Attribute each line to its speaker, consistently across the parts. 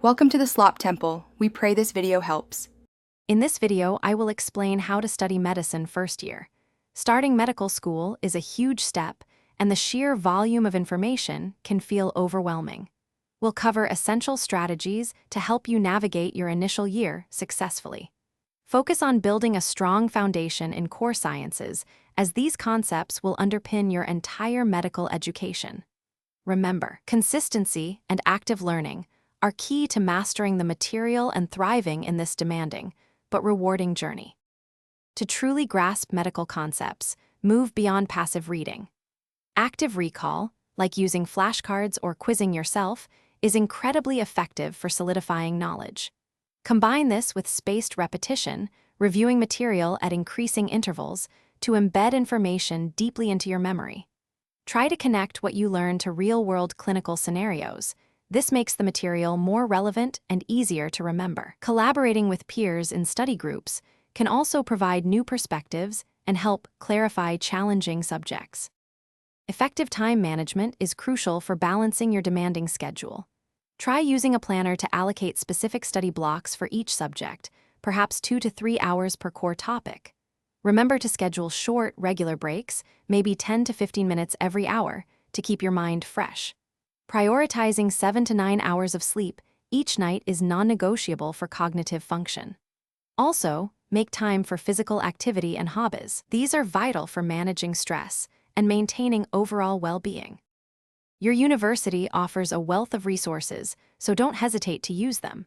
Speaker 1: Welcome to the Slop Temple. We pray this video helps.
Speaker 2: In this video, I will explain how to study medicine first year. Starting medical school is a huge step, and the sheer volume of information can feel overwhelming. We'll cover essential strategies to help you navigate your initial year successfully. Focus on building a strong foundation in core sciences, as these concepts will underpin your entire medical education. Remember, consistency and active learning are key to mastering the material and thriving in this demanding but rewarding journey. To truly grasp medical concepts, move beyond passive reading. Active recall, like using flashcards or quizzing yourself, is incredibly effective for solidifying knowledge. Combine this with spaced repetition, reviewing material at increasing intervals to embed information deeply into your memory. Try to connect what you learn to real-world clinical scenarios. This makes the material more relevant and easier to remember. Collaborating with peers in study groups can also provide new perspectives and help clarify challenging subjects. Effective time management is crucial for balancing your demanding schedule. Try using a planner to allocate specific study blocks for each subject, perhaps 2 to 3 hours per core topic. Remember to schedule short, regular breaks, maybe 10 to 15 minutes every hour, to keep your mind fresh. Prioritizing 7 to 9 hours of sleep each night is non-negotiable for cognitive function. Also, make time for physical activity and hobbies. These are vital for managing stress and maintaining overall well-being. Your university offers a wealth of resources, so don't hesitate to use them.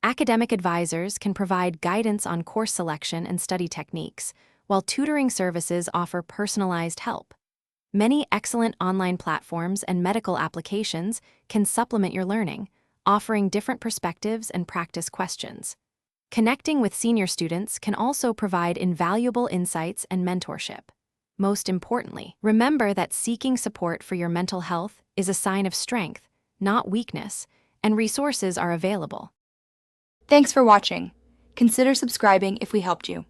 Speaker 2: Academic advisors can provide guidance on course selection and study techniques, while tutoring services offer personalized help. Many excellent online platforms and medical applications can supplement your learning, offering different perspectives and practice questions. Connecting with senior students can also provide invaluable insights and mentorship. Most importantly, remember that seeking support for your mental health is a sign of strength, not weakness, and resources are available.
Speaker 1: Thanks for watching. Consider subscribing if we helped you.